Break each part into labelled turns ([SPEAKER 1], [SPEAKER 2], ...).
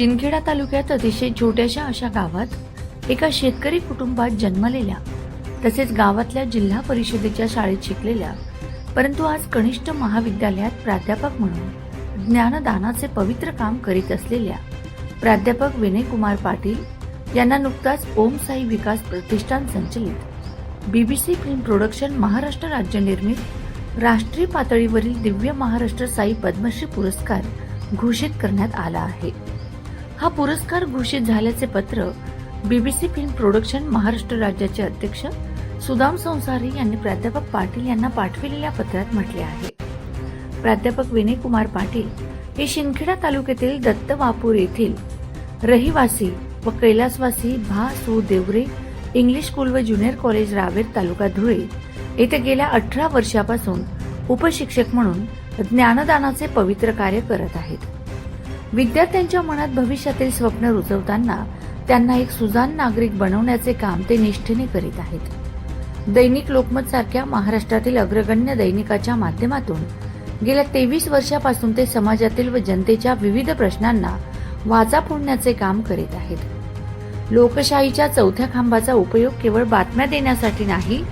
[SPEAKER 1] शिंदखेडा तालुक्यात अतिशय छोट्याशा अशा गावात एका शेतकरी कुटुंबात जन्मलेल्या तसेच गावातल्या जिल्हा परिषदेच्या शाळेत शिकलेल्या परंतु आज कनिष्ठ महाविद्यालयात प्राध्यापक म्हणून ज्ञानदानाचे पवित्र काम करीत असलेल्या प्राध्यापक विनयकुमार पाटील यांना नुकताच ओम साई विकास प्रतिष्ठान संचलित बीबीसी फिल्म प्रोडक्शन महाराष्ट्र राज्य निर्मित राष्ट्रीय पातळीवरील दिव्य महाराष्ट्र साई पद्मश्री पुरस्कार घोषित करण्यात आला आहे। हा पुरस्कार घोषित झाल्याचे पत्र बीबीसी फिल्म प्रोडक्शन महाराष्ट्र राज्याचे अध्यक्ष सुदाम संसारी यांनी प्राध्यापक पाटील यांना पाठविलेल्या पत्रात म्हटले आहे। प्राध्यापक विनयकुमार पाटील हे शिंदखेडा तालुक्यातील दत्तवापूर येथील रहिवासी व कैलासवासी भा सु देवरे इंग्लिश स्कूल व ज्युनियर कॉलेज रावेर तालुका धुळे येथे गेल्या 18 वर्षापासून उपशिक्षक म्हणून ज्ञानदानाचे पवित्र कार्य करत आहेत। विद्यार्थ्यांच्या मनात भविष्यातील स्वप्न रुजवताना त्यांना एक सुजाण नागरिक बनवण्याचे काम ते निष्ठेने करीत आहेत। दैनिक लोकमत सारख्या महाराष्ट्रातील अग्रगण्य दैनिकाच्या माध्यमातून गेल्या 23 वर्षापासून ते समाजातील व जनतेच्या विविध प्रश्नांना वाचा फोडण्याचे काम करीत आहेत। लोकशाहीच्या चौथ्या खांबाचा उपयोग केवळ बातम्या देण्यासाठी नाही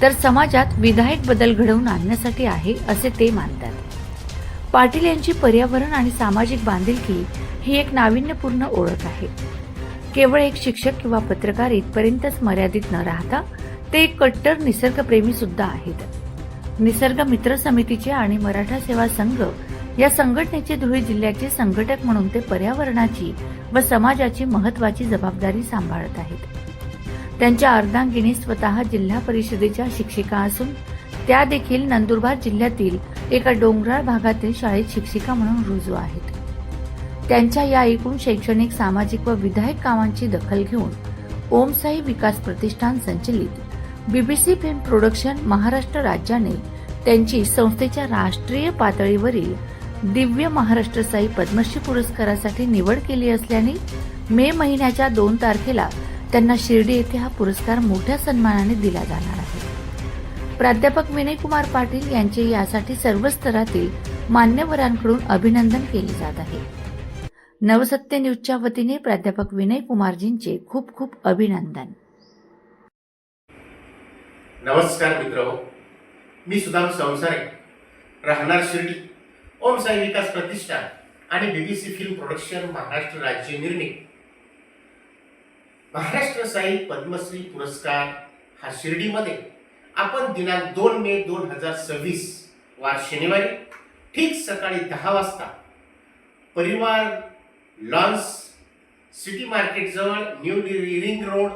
[SPEAKER 1] तर समाजात विधायक बदल घडवून आणण्यासाठी आहे असे ते मानतात। पाटील यांची पर्यावरण आणि सामाजिक बांधिलकी ही एक नाविन्यपूर्ण ओळख आहे। केवळ एक शिक्षक किंवा पत्रकार इथपर्यंतच मर्यादित न राहता ते एक कट्टर निसर्गप्रेमी सुद्धा आहेत। निसर्ग मित्र समितीचे आणि मराठा सेवा संघ या संघटनेचे धुळे जिल्ह्याचे संघटक म्हणून ते पर्यावरणाची व समाजाची महत्त्वाची जबाबदारी सांभाळत आहेत। त्यांच्या अर्धांगिनी स्वतः जिल्हा परिषदेच्या शिक्षिका असून त्या देखील नंदुरबार जिल्ह्यातील एका डोंगराळ भागातील शाळेत शिक्षिका म्हणून रुजू आहेत। त्यांच्या या एकूण शैक्षणिक सामाजिक व विधायक कामांची दखल घेऊन ओम साई विकास प्रतिष्ठान संचलित बीबीसी फिल्म प्रोडक्शन महाराष्ट्र राज्याने त्यांची संस्थेच्या राष्ट्रीय पातळीवरील दिव्य महाराष्ट्र साई पद्मश्री पुरस्कारासाठी निवड केली असल्याने मे महिन्याच्या 2 तारखेला त्यांना शिर्डी येथे हा पुरस्कार मोठ्या सन्मानाने दिला जाणार आहे। प्राध्यापक विनयकुमार पाटील यांचे यासाठी सर्व स्तरातील मान्यवरांकडून अभिनंदन केले जात आहे। नवसत्य न्यूजच्या वतीने प्राध्यापक विनयकुमारजींचे खूप खूप अभिनंदन।
[SPEAKER 2] नमस्कार मित्रहो, मी सुदाम संसारे, राहणार शिर्डी, ओम साई विकास प्रतिष्ठान आणि बीबीसी फिल्म प्रोडक्शन महाराष्ट्र राज्य निर्मित महाराष्ट्र साई पद्मश्री पुरस्कार हा शिर्डीमध्ये आपण दिनांक 2 मे 2026 वार शनिवारी ठीक सकाळी 10 वाजता परिवार लॉन्स सिटी मार्केट जवळ न्यू रिंग रोड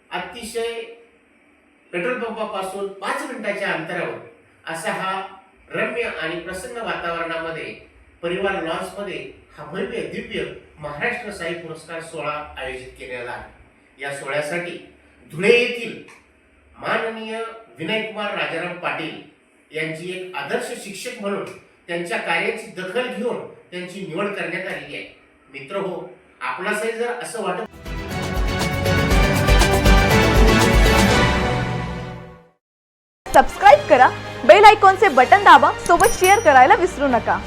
[SPEAKER 2] अतिशय पेट्रोल पंपापासून 5 मिनिटाच्या अंतरावर असा हा रम्य आणि प्रसन्न वातावरणामध्ये परिवार लॉन्स मध्ये हा भव्य दिव्य महाराष्ट्र साई पुरस्कार सोहळा आयोजित केलेला आहे। या सोहळ्यासाठी धुळे येथील माननीय विनयकुमार राजाराम पाटील यांची एक आदर्श शिक्षक म्हणून त्यांच्या कार्याची दखल घेऊन त्यांची निवड करण्यात आलेली आहे। मित्रहो, आपणासही जर असं वाटत
[SPEAKER 3] सबस्क्राइब करा, बेल आयकॉनचे बटन दाबा, सोबत शेअर करायला विसरू नका।